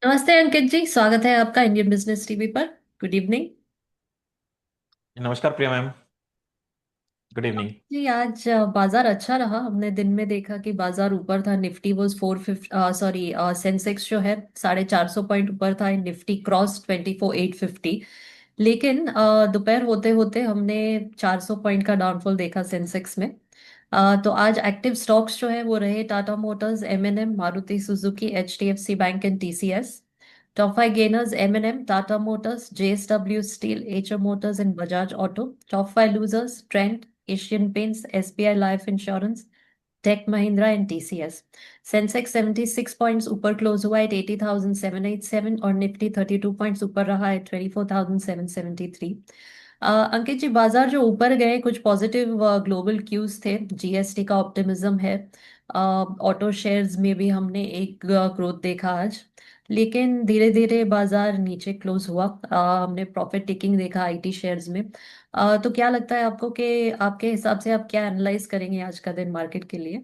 नमस्ते अंकित जी, स्वागत है आपका इंडियन बिजनेस टीवी पर। Good evening. नमस्कार प्रिया मैम। Good evening. जी, आज बाजार अच्छा रहा। हमने दिन में देखा कि बाजार ऊपर था। निफ्टी वॉज 450, सॉरी, सेंसेक्स जो है 450 पॉइंट ऊपर था। Nifty cross 24,850। लेकिन दोपहर होते होते हमने 400 पॉइंट का डाउनफॉल देखा सेंसेक्स में। तो आज एक्टिव स्टॉक्स जो है वो रहे Tata Motors, MNM, Maruti Suzuki, HDFC bank and TCS. Top five gainers: M&M, Tata Motors, JSW Steel, HR Motors, and Bajaj Auto. Top five losers: Trent, Asian Paints, SBI Life Insurance, Tech Mahindra, and TCS. Sensex 76 points ऊपर close हुआ है 80,787 और Nifty 32 points ऊपर रहा है 24,773। अंकित जी, बाजार जो ऊपर गए, कुछ पॉजिटिव ग्लोबल क्यूज थे। जीएसटी का ऑप्टिमिज्म है। ऑटो शेयर्स में भी हमने एक ग्रोथ देखा आज। लेकिन धीरे धीरे बाजार नीचे क्लोज हुआ। हमने प्रॉफिट टेकिंग देखा आईटी शेयर्स में। तो क्या लगता है आपको कि आपके हिसाब से आप क्या एनालाइज करेंगे आज का दिन मार्केट के लिए?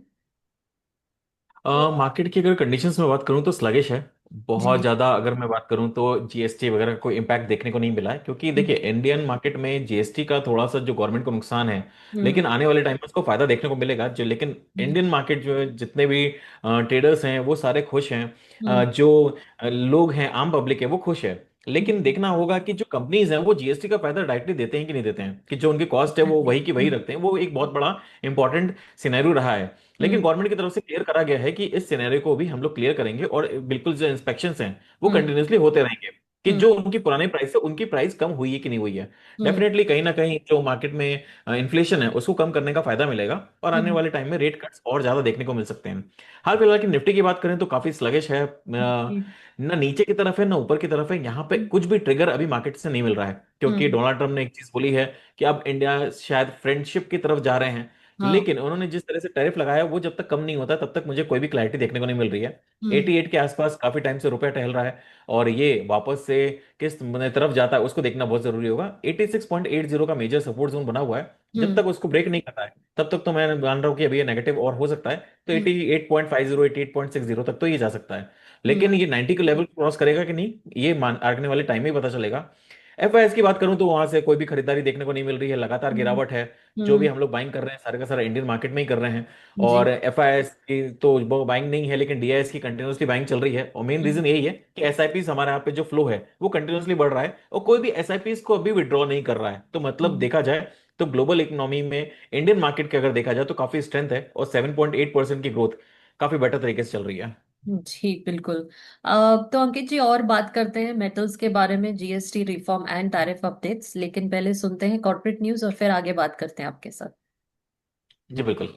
मार्केट की अगर कंडीशंस में बात करूं तो स्लगिश है। बहुत जी। ज़्यादा अगर मैं बात करूं तो जीएसटी वगैरह का कोई इम्पैक्ट देखने को नहीं मिला है, क्योंकि देखिए हम्म। इंडियन मार्केट में जीएसटी का थोड़ा सा जो गवर्नमेंट को नुकसान है, लेकिन हम्म। आने वाले टाइम में उसको फायदा देखने को मिलेगा जो। लेकिन हम्म। इंडियन मार्केट जो है, जितने भी ट्रेडर्स हैं वो सारे खुश हैं। हम्म। जो लोग हैं, आम पब्लिक है, वो खुश है। लेकिन हम्म। देखना होगा कि जो कंपनीज हैं वो जीएसटी का फायदा डायरेक्टली देते हैं कि नहीं देते हैं, कि जो उनकी कॉस्ट है वो वही की वही हम्म। रखते हैं। वो एक बहुत बड़ा इंपॉर्टेंट सिनेरियो रहा है। लेकिन हम्म। गवर्नमेंट की तरफ से क्लियर करा गया है कि इस सिनेरियो को भी हम लोग क्लियर करेंगे और बिल्कुल जो इंस्पेक्शंस हैं वो हम्म। कंटिन्यूसली होते रहेंगे कि हम्म। जो उनकी पुरानी प्राइस है उनकी प्राइस कम हुई है कि नहीं हुई है। हम्म। डेफिनेटली कहीं ना कहीं जो मार्केट में इन्फ्लेशन है उसको कम करने का फायदा मिलेगा और आने हम्म। वाले टाइम में रेट कट्स और ज्यादा देखने को मिल सकते हैं। हाल फिलहाल की निफ्टी की बात करें तो काफी स्लगिश है। ना नीचे की तरफ है ना ऊपर की तरफ है। यहाँ पे हम्म। कुछ भी ट्रिगर अभी मार्केट से नहीं मिल रहा है, क्योंकि हम्म। डोनाल्ड ट्रम्प ने एक चीज बोली है कि अब इंडिया शायद फ्रेंडशिप की तरफ जा रहे हैं। हाँ। लेकिन उन्होंने जिस तरह से टैरिफ लगाया वो जब तक कम नहीं होता तब तक मुझे कोई भी क्लैरिटी देखने को नहीं मिल रही है। हम्म। 88 के आसपास काफी टाइम से रुपया टहल रहा है, और ये वापस से किस तरफ जाता है उसको देखना बहुत जरूरी होगा। 86.80 का मेजर सपोर्ट जोन बना हुआ है। जब हम्म। तक उसको ब्रेक नहीं करता है तब तक तो मैं मान रहा हूँ कि अभी ये नेगेटिव और हो सकता है। तो हम्म। 88.50, 88.60 तक तो ये जा सकता है। हम्म। लेकिन ये 90 के लेवल क्रॉस करेगा कि नहीं, ये मान आने वाले टाइम में ही पता चलेगा। एफआईएस की बात करूं तो वहां से कोई भी खरीदारी देखने को नहीं मिल रही है, लगातार हम्म। गिरावट है। जो भी हम्म। हम लोग बाइंग कर रहे हैं सारे का सारा इंडियन मार्केट में ही कर रहे हैं। जी। और एफआईएस की तो वो बाइंग नहीं है, लेकिन डीआईएस की कंटिन्यूसली बाइंग चल रही है। और मेन हम्म। रीजन यही है कि एसआईपी हमारे यहाँ पे जो फ्लो है वो कंटिन्यूसली बढ़ रहा है, और कोई भी एसआईपी को अभी विड्रॉ नहीं कर रहा है। तो मतलब हम्म। देखा जाए तो ग्लोबल इकोनॉमी में इंडियन मार्केट के अगर देखा जाए तो काफी स्ट्रेंथ है, और 7.8% की ग्रोथ काफी बेटर तरीके से चल रही है। जी बिल्कुल। तो अंकित जी, और बात करते हैं मेटल्स के बारे में, GST reform and tariff updates. लेकिन पहले सुनते हैं कॉर्पोरेट न्यूज और फिर आगे बात करते हैं आपके साथ। जी बिल्कुल।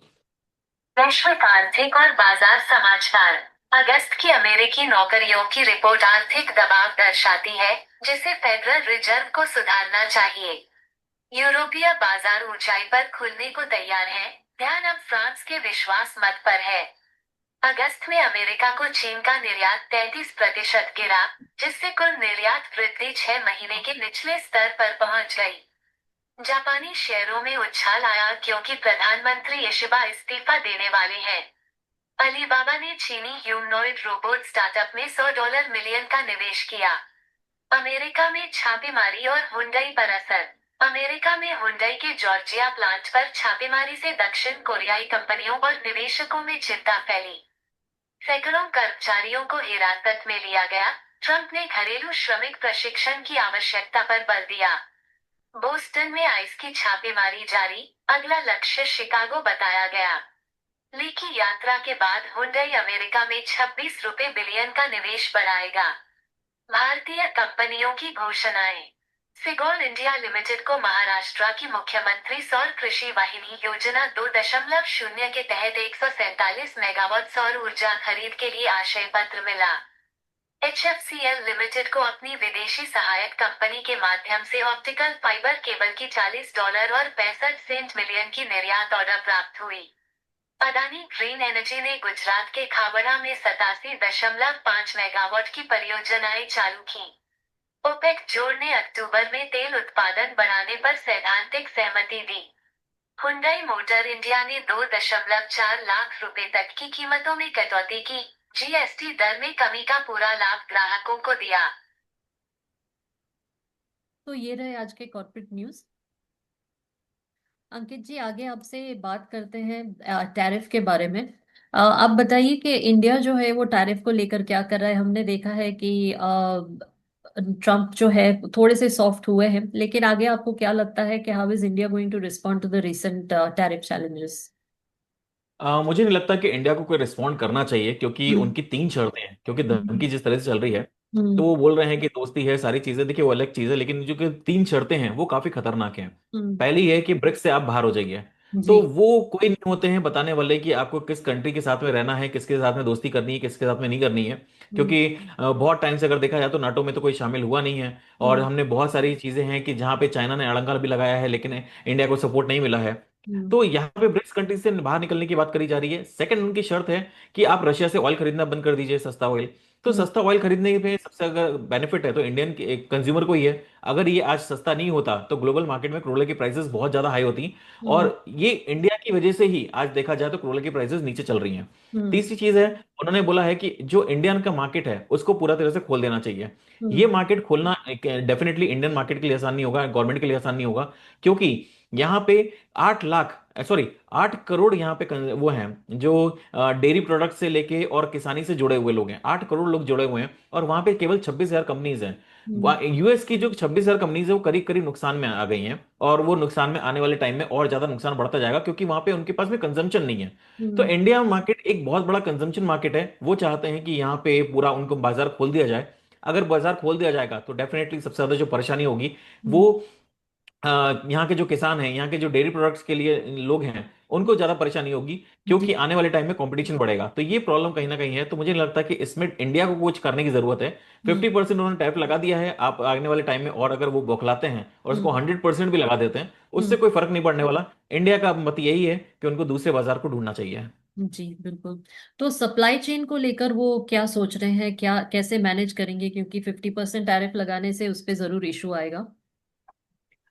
वैश्विक आर्थिक और बाजार समाचार। अगस्त की अमेरिकी नौकरियों की रिपोर्ट आर्थिक दबाव दर्शाती है, जिसे फेडरल रिजर्व को सुधारना चाहिए। यूरोपीय बाजार ऊंचाई पर खुलने को तैयार है। ध्यान अब फ्रांस के विश्वास मत पर है। अगस्त में अमेरिका को चीन का निर्यात 33% गिरा, जिससे कुल निर्यात वृद्धि 6 महीने के निचले स्तर पर पहुंच गई। जापानी शेयरों में उछाल आया क्योंकि प्रधानमंत्री योशिहिदे इस्तीफा देने वाले हैं। अलीबाबा ने चीनी ह्यूमनॉइड रोबोट स्टार्टअप में $100 मिलियन का निवेश किया। अमेरिका में छापेमारी और हुंडई पर असर। अमेरिका में हुंडई के जॉर्जिया प्लांट पर छापेमारी से दक्षिण कोरियाई कंपनियों और निवेशकों में चिंता फैली। सैकड़ों कर्मचारियों को हिरासत में लिया गया। ट्रंप ने घरेलू श्रमिक प्रशिक्षण की आवश्यकता पर बल दिया। बोस्टन में आइस की छापेमारी जारी, अगला लक्ष्य शिकागो बताया गया। ली की यात्रा के बाद हुंडई अमेरिका में ₹26 बिलियन का निवेश बढ़ाएगा। भारतीय कंपनियों की घोषणाएं। सिगोल इंडिया लिमिटेड को महाराष्ट्र की मुख्यमंत्री सौर कृषि वाहिनी योजना 2.0 के तहत 147 मेगावाट सौर ऊर्जा खरीद के लिए आशय पत्र मिला। एचएफसीएल लिमिटेड को अपनी विदेशी सहायक कंपनी के माध्यम से ऑप्टिकल फाइबर केबल की $40 और 65 मिलियन की निर्यात ऑर्डर प्राप्त हुई। अदानी ग्रीन एनर्जी ने गुजरात के खाबड़ा में 87.5 मेगावाट की परियोजनाएं चालू की। ओपेक जोड़ ने अक्टूबर में तेल उत्पादन बढ़ाने पर सैद्धांतिक सहमति दी। हुंडई मोटर इंडिया ने 2.4 लाख रुपए तक की कीमतों में कटौती की। जीएसटी दर में कमी का पूरा लाभ ग्राहकों को दिया। तो ये रहे आज के कॉर्पोरेट न्यूज। अंकित जी, आगे आपसे बात करते हैं टैरिफ के बारे में। आप बताइए कि इंडिया जो है वो टैरिफ को लेकर क्या कर रहा है। हमने देखा है कि ट्रम्प जो है थोड़े से सॉफ्ट हुए हैं, लेकिन आगे आपको क्या लगता है कि how is India going to respond to the recent tariff challenges? मुझे नहीं लगता कि इंडिया को कोई रिस्पॉन्ड करना चाहिए, क्योंकि हम्म। उनकी तीन शर्तें हैं। क्योंकि हम्म। धमकी जिस तरह से चल रही है, तो हम्म। वो बोल रहे हैं कि दोस्ती है, सारी चीजें, देखिए वो अलग चीज है, लेकिन जो कि तीन शर्तें हैं वो काफी खतरनाक हैं। हम्म। पहली है कि ब्रिक्स से आप बाहर हो जाइए। जी। तो वो कोई नहीं होते हैं बताने वाले कि आपको किस कंट्री के साथ में रहना है, किसके साथ में दोस्ती करनी है, किसके साथ में नहीं करनी है। हम्म। क्योंकि बहुत टाइम से अगर देखा जाए तो नाटो में तो कोई शामिल हुआ नहीं है। और हम्म। हमने बहुत सारी चीजें हैं कि जहाँ पे चाइना ने अड़ंगा भी लगाया है, लेकिन इंडिया को सपोर्ट नहीं मिला है। हम्म। तो यहाँ पे ब्रिक्स कंट्री से बाहर निकलने की बात करी जा रही है। सेकंड उनकी शर्त है कि आप रशिया से ऑयल खरीदना बंद कर दीजिए, सस्ता ऑयल। तो हम्म। सस्ता ऑयल खरीदने में सबसे अगर बेनिफिट है तो इंडियन कंज्यूमर को ही है। अगर ये आज सस्ता नहीं होता तो ग्लोबल मार्केट में क्रूड ऑयल की प्राइसेस बहुत ज्यादा हाई होती। हम्म। और ये इंडिया की वजह से ही आज देखा जाए तो क्रूड ऑयल की प्राइसेस नीचे चल रही हैं। हम्म। तीसरी चीज है, उन्होंने बोला है कि जो इंडियन का मार्केट है उसको पूरा तरह से खोल देना चाहिए। ये हम्म। मार्केट खोलना डेफिनेटली इंडियन मार्केट के लिए आसान नहीं होगा, गवर्नमेंट के लिए आसान नहीं होगा। क्योंकि यहाँ पे 8 लाख, सॉरी, 8 करोड़ यहाँ पे वो हैं जो डेयरी प्रोडक्ट से लेके और किसानी से जुड़े हुए लोग हैं। 8 करोड़ लोग जुड़े हुए हैं, और वहां पे केवल 26,000 कंपनीज हैं। हम्म। यूएस की जो 26,000 कंपनीज है वो करीब करीब नुकसान में आ गई हैं, और वो नुकसान में आने वाले टाइम में और ज्यादा नुकसान बढ़ता जाएगा, क्योंकि वहां पे उनके पास में कंजम्पशन नहीं है। तो हम्म। इंडिया मार्केट एक बहुत बड़ा कंजम्पशन मार्केट है। वो चाहते हैं कि यहाँ पे पूरा उनको बाजार खोल दिया जाए। अगर बाजार खोल दिया जाएगा तो डेफिनेटली सबसे ज्यादा जो परेशानी होगी वो हम्म। यहाँ के जो किसान हैं, यहाँ के जो डेयरी प्रोडक्ट्स के लिए लोग हैं, उनको ज्यादा परेशानी होगी। क्योंकि जी। आने वाले टाइम में कंपटीशन बढ़ेगा, तो ये प्रॉब्लम कहीं ना कहीं है। तो मुझे नहीं लगता कि इसमें इंडिया को कुछ करने की जरूरत है। हम्म। 50% उन्होंने टैरिफ लगा दिया है। आप आने वाले टाइम में और अगर वो बौखलाते हैं और उसको हम्म। 100% भी लगा देते हैं, उससे हम्म। कोई फर्क नहीं पड़ने वाला। इंडिया का मत यही है कि उनको दूसरे बाजार को ढूंढना चाहिए। जी बिल्कुल। तो सप्लाई चेन को लेकर वो क्या सोच रहे हैं, क्या कैसे मैनेज करेंगे, क्योंकि 50% टैरिफ लगाने से उस पे जरूर इशू आएगा।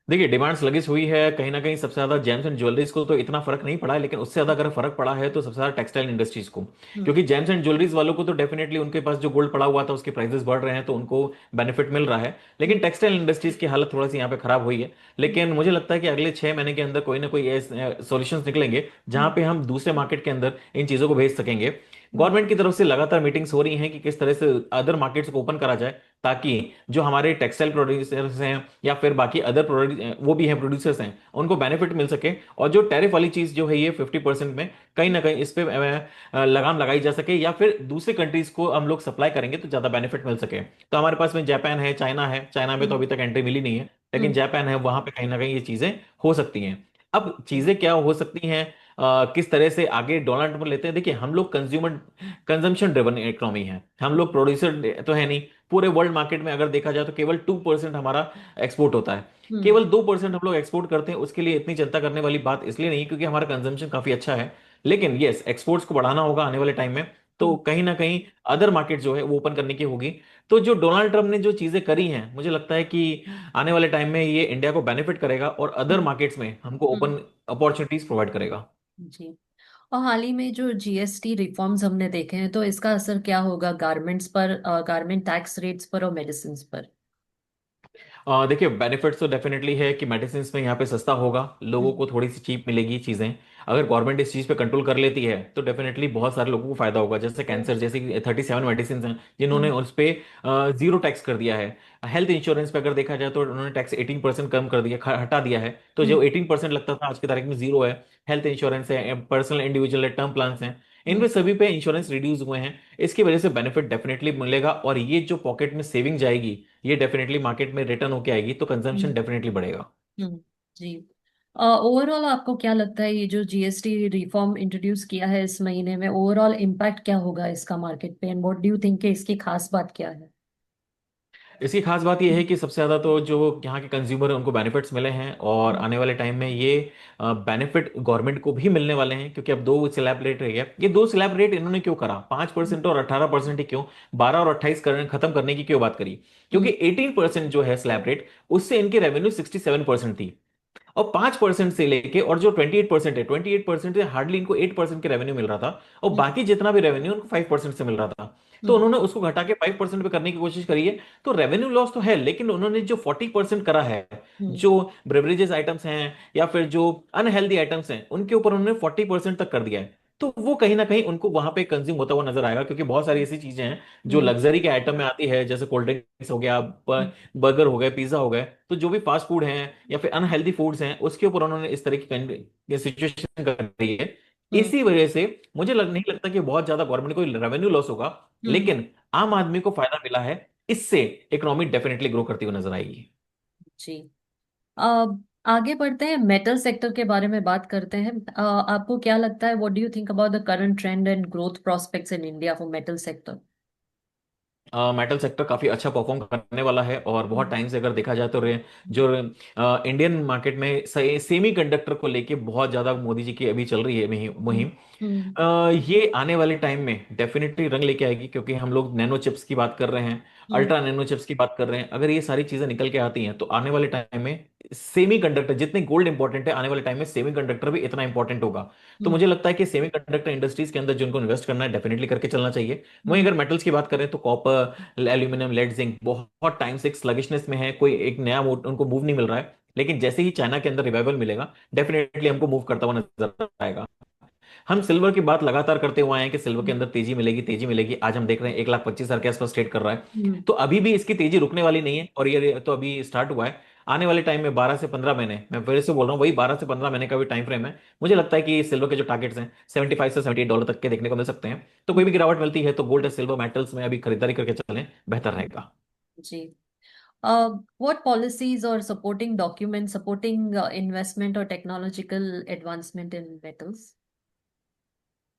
देखिए, डिमांड स्लगिश हुई है कहीं ना कहीं। सबसे ज्यादा जेम्स एंड ज्वेलरीज को तो इतना फर्क नहीं पड़ा है, लेकिन उससे ज्यादा अगर फर्क पड़ा है तो सबसे ज्यादा टेक्सटाइल इंडस्ट्रीज को। हम्म। क्योंकि जेम्स एंड ज्वेलरीज वालों को तो डेफिनेटली उनके पास जो गोल्ड पड़ा हुआ था उसके प्राइसेस बढ़ रहे हैं, तो उनको बेनिफिट मिल रहा है। लेकिन हम्म। टेक्सटाइल इंडस्ट्रीज की हालत थोड़ा सी यहाँ पे खराब हुई है। लेकिन मुझे लगता है कि अगले 6 महीने के अंदर कोई ना कोई सॉल्यूशंस निकलेंगे जहां हम्म। पे हम दूसरे मार्केट के अंदर इन चीजों को भेज सकेंगे। हम्म। गवर्नमेंट की तरफ से लगातार मीटिंग्स हो रही हैं कि किस तरह से अदर मार्केट्स को ओपन करा जाए, ताकि जो हमारे टेक्सटाइल प्रोड्यूसर्स हैं या फिर बाकी अदर प्रोड्यूस वो भी हैं प्रोड्यूसर्स हैं, उनको बेनिफिट मिल सके। और जो टैरिफ वाली चीज जो है ये 50% में, कहीं ना कहीं इस पे लगाम लगाई जा सके, या फिर दूसरी कंट्रीज को हम लोग सप्लाई करेंगे तो ज्यादा बेनिफिट मिल सके। तो हमारे पास में जापान है, चाइना है। चाइना में तो हम्म। अभी तक एंट्री मिली नहीं है, लेकिन हम्म। जापान है, वहां पे कहीं ना कहीं ये चीजें हो सकती हैं। अब जी। चीजें क्या हो सकती हैं, किस तरह से आगे डोनाल्ड ट्रम्प लेते हैं। देखिए, हम लोग कंज्यूमर कंजम्पशन ड्रिवन इकोनॉमी है, हम लोग प्रोड्यूसर तो है नहीं। पूरे वर्ल्ड मार्केट में अगर देखा जाए तो केवल 2% हमारा एक्सपोर्ट होता है। हम्म। केवल 2% हम लोग एक्सपोर्ट करते हैं। उसके लिए इतनी चिंता करने वाली बात इसलिए नहीं क्योंकि हमारा कंजम्पशन काफी अच्छा है। लेकिन यस, एक्सपोर्ट्स को बढ़ाना होगा आने वाले टाइम में। तो हम्म। कहीं ना कहीं अदर मार्केट जो है वो ओपन करने की होगी। तो जो डोनाल्ड ट्रम्प ने जो चीजें करी हैं, मुझे लगता है कि आने वाले टाइम में ये इंडिया को बेनिफिट करेगा और अदर हम्म। मार्केट्स में हमको हम्म। ओपन अपॉर्चुनिटीज प्रोवाइड करेगा। जी। और हाल ही में जो जीएसटी रिफॉर्म्स हमने देखे हैं, तो इसका असर क्या होगा गारमेंट्स पर, गारमेंट टैक्स रेट्स पर और मेडिसिन पर? देखिए, बेनिफिट्स तो डेफिनेटली है कि मेडिसिन में यहाँ पे सस्ता होगा, लोगों हम्म। को थोड़ी सी चीप मिलेगी चीज़ें। अगर गवर्नमेंट इस चीज़ पे कंट्रोल कर लेती है तो डेफिनेटली बहुत सारे लोगों को फायदा होगा। जैसे कैंसर जैसी 37 मेडिसिन हैं जिन्होंने हम्म। उस पे जीरो टैक्स कर दिया है। हेल्थ इंश्योरेंस पे अगर देखा जाए तो उन्होंने टैक्स 18% कम कर दिया, हटा दिया है। तो जो हम्म। 18% लगता था आज की तारीख में जीरो है। हेल्थ इंश्योरेंस है, पर्सनल इंडिविजुअल टर्म प्लान हैं, हम्म। इनमें सभी पे इंश्योरेंस रिड्यूस हुए हैं। इसकी वजह से बेनिफिट डेफिनेटली मिलेगा, और ये जो पॉकेट में सेविंग जाएगी ये डेफिनेटली मार्केट में रिटर्न होके आएगी, तो कंजम्पशन हम्म। डेफिनेटली बढ़ेगा। हम्म। जी। ओवरऑल आपको क्या लगता है, ये जो जीएसटी रिफॉर्म इंट्रोड्यूस किया है इस महीने में, ओवरऑल इम्पैक्ट क्या होगा इसका मार्केट पे, and what do you think इसकी खास बात क्या है? इसकी खास बात यह है कि सबसे ज़्यादा तो जो यहाँ के कंज्यूमर हैं उनको बेनिफिट्स मिले हैं, और हम्म। आने वाले टाइम में ये बेनिफिट गवर्नमेंट को भी मिलने वाले हैं। क्योंकि अब दो स्लैब रेट रह गया। ये दो स्लैब रेट इन्होंने क्यों करा, 5% और 18% ही क्यों, 12 और 28 खत्म करने की क्यों बात करी? हम्म। क्योंकि 18% जो है स्लैब रेट, उससे इनकी रेवेन्यू 67% थी। और 5% से लेके, और जो 28% है, 28% से हार्डली इनको 8% के रेवेन्यू मिल रहा था, और हम्म। बाकी जितना भी रेवेन्यू उनको 5% से मिल रहा था। तो हम्म। उन्होंने उसको घटा के 5% पे करने की कोशिश करी है। तो रेवेन्यू लॉस तो है, लेकिन उन्होंने जो 40% करा है, हम्म। जो ब्रेवरेजेस आइटम्स हैं या फिर जो अनहेल्दी आइटम्स हैं, उनके ऊपर उन्होंने 40% तक कर दिया है। तो वो कहीं ना कहीं उनको वहां पे कंज्यूम होता हुआ नजर आएगा, क्योंकि बहुत सारी ऐसी चीजें हैं जो हम्म। लग्जरी के आइटम में आती है, जैसे कोल्ड ड्रिंक्स हो गया, हम्म। बर्गर हो गए, पिज्जा हो गए। तो जो भी फास्ट फूड हैं या फिर अनहेल्दी फूड्स हैं, उसके ऊपर उन्होंने इस तरह की सिचुएशन कर रही है। हम्म। इसी वजह से मुझे नहीं लगता कि बहुत ज्यादा गवर्नमेंट को रेवेन्यू लॉस होगा, हम्म। लेकिन आम आदमी को फायदा मिला है। इससे इकोनॉमी डेफिनेटली ग्रो करती हुई नजर आएगी। जी। आगे बढ़ते हैं, मेटल सेक्टर के बारे में बात करते हैं। आपको क्या लगता है, what do you think about the current trend and growth prospects in India for metal sector? Metal sector काफी अच्छा परफॉर्म करने वाला है, और बहुत हम्म। टाइम से अगर देखा जाए तो जो इंडियन मार्केट में सेमी कंडक्टर को लेके बहुत ज्यादा मोदी जी की अभी चल रही है हम्म। मुहिम। हम्म। ये आने वाले टाइम में डेफिनेटली रंग लेके आएगी, क्योंकि हम लोग नैनो चिप्स की बात कर रहे हैं, हम्म। अल्ट्रा नैनो चिप्स की बात कर रहे हैं। अगर ये सारी चीजें निकल के आती हैं, तो आने वाले टाइम में सेमी कंडक्टर जितने गोल्ड इंपॉर्टेंट है, आने वाले टाइम में सेमी कंडक्टर भी इतना इंपॉर्टेंट होगा। तो हम्म। मुझे लगता है कि सेमी कंडक्टर इंडस्ट्रीज के अंदर जिनको इन्वेस्ट करना है, डेफिनेटली करके चलना चाहिए। वहीं हम्म। अगर मेटल्स की बात करें, तो कॉपर, एल्यूमिनियम, लेड, जिंक बहुत टाइम से एक स्लगिशनेस में है, कोई एक नया उनको मूव नहीं मिल रहा है। लेकिन जैसे ही चाइना के अंदर रिवाइवल मिलेगा, डेफिनेटली हमको मूव करता हुआ नजर आएगा। हम सिल्वर की बात लगातार करते हुए आए हैं कि सिल्वर के अंदर तेजी मिलेगी, तेजी मिलेगी। आज हम देख रहे हैं 1,25,000 के आसपास ट्रेड कर रहा है। हम्म। तो अभी भी इसकी तेजी रुकने वाली नहीं है, और ये तो अभी स्टार्ट हुआ है। आने वाले टाइम में 12 से 15 महीने, मैं फिर से बोल रहा हूँ, वही 12 से 15 महीने का भी टाइम फ्रेम है। मुझे लगता है कि सिल्वर के जो टारगेट्स हैं, $75 से $78 तक के देखने को मिल सकते हैं। तो कोई भी गिरावट मिलती है, तो गोल्ड या सिल्वर मेटल्स में अभी खरीदारी करके चलें, बेहतर रहेगा। जी। what policies or supporting documents supporting investment or technological advancement in metals?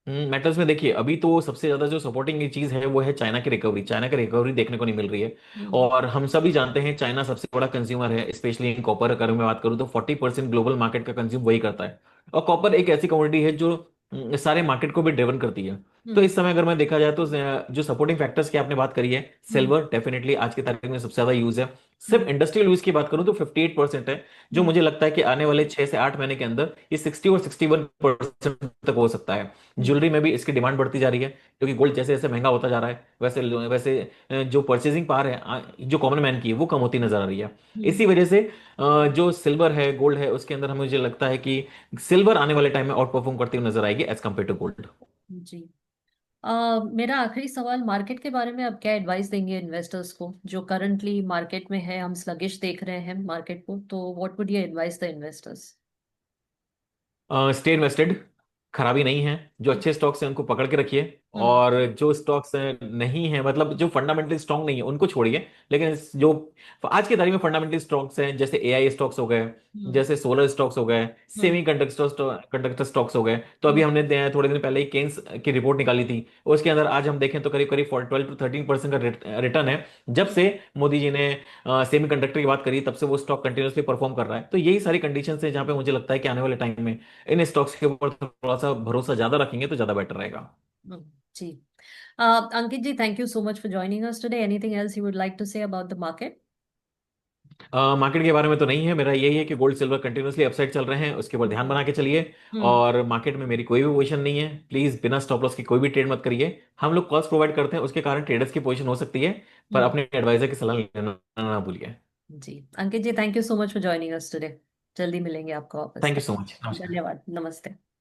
Metals में देखिए, अभी तो सबसे ज्यादा जो सपोर्टिंग चीज है वो है चाइना की रिकवरी। चाइना की रिकवरी देखने को नहीं मिल रही है। हम्म। और हम सभी जानते हैं चाइना सबसे बड़ा कंज्यूमर है, स्पेशली इन कॉपर। अगर मैं बात करूं तो 40% ग्लोबल मार्केट का कंज्यूम वही करता है। और कॉपर एक ऐसी कमोडिटी है जो सारे मार्केट को भी ड्रिवन करती है। तो हम्म। इस समय अगर मैं देखा जाए तो जो सपोर्टिंग फैक्टर्स की आपने बात करी है, हम्म। सिल्वर डेफिनेटली आज की तारीख में सबसे ज्यादा यूज है। सिर्फ हम्म। इंडस्ट्रियल यूज की बात करूं तो 58% है, जो हम्म। मुझे लगता है कि आने वाले 6 से 8 महीने के अंदर ये 60 और 61% तक हो सकता है। हम्म। ज्वेलरी में भी इसकी डिमांड बढ़ती जा रही है, क्योंकि गोल्ड जैसे जैसे महंगा होता जा रहा है, वैसे वैसे जो परचेजिंग पावर है जो कॉमन मैन की है, वो कम होती नजर आ रही है। हम्म। इसी वजह से जो सिल्वर है, गोल्ड है, उसके अंदर हमें मुझे लगता है कि सिल्वर आने वाले टाइम में आउट परफॉर्म करती हुई नजर आएगी एज कम्पेयर टू गोल्ड। जी। मेरा आखिरी सवाल, मार्केट के बारे में आप क्या एडवाइस देंगे इन्वेस्टर्स को, जो करंटली मार्केट में है, हम स्लगिश देख रहे हैं मार्केट को, तो what would you advice the investors? Stay invested, खराबी नहीं है। जो अच्छे स्टॉक्स हैं उनको पकड़ के रखिए, हम्म। और जो स्टॉक्स नहीं है, मतलब जो फंडामेंटली स्ट्रांग नहीं है, उनको छोड़िए। लेकिन जो आज की तारीख में फंडामेंटली स्टॉक्स हैं, जैसे एआई स्टॉक्स हो गए, हम्म। जैसे सोलर स्टॉक्स हो गए, हम्म। सेमी कंडक्टर स्टॉक्स हो गए। तो अभी हम्म। हमने थोड़े दिन पहले ही केन्स की रिपोर्ट निकाली थी। उसके अंदर आज हम देखें तो करीब करीब 12 to 13% का रिटर्न है। जब से मोदी जी ने सेमी कंडक्टर की बात करी, तब से वो स्टॉक कंटिन्यूसली परफॉर्म कर रहा है। तो यही सारी कंडीशन है जहां पे मुझे लगता है कि आने वाले टाइम में इन स्टॉक्स के ऊपर थोड़ा सा भरोसा ज्यादा रखेंगे तो ज्यादा बेटर रहेगा। जी। Ankit ji, thank you so much for joining us today. Anything else you would like to say about the market? Market के बारे में तो नहीं है, मेरा यही है कि गोल्ड सिल्वर कंटिन्यूसली अपसाइड चल रहे हैं, उसके ऊपर ध्यान बना के चलिए। हम्म। और मार्केट में मेरी कोई भी पोजीशन नहीं है, प्लीज बिना स्टॉप लॉस की कोई भी ट्रेड मत करिए। हम लोग कॉस्ट प्रोवाइड करते हैं, उसके कारण ट्रेडर्स की पोजीशन हो सकती है, पर हम्म। अपने एडवाइजर की सलाह लेना ना भूलिए। जी। Ankit ji, thank you so much for joining us today. जल्दी मिलेंगे आपको वापस। थैंक यू सो मच, नमस्कार। धन्यवाद, नमस्ते।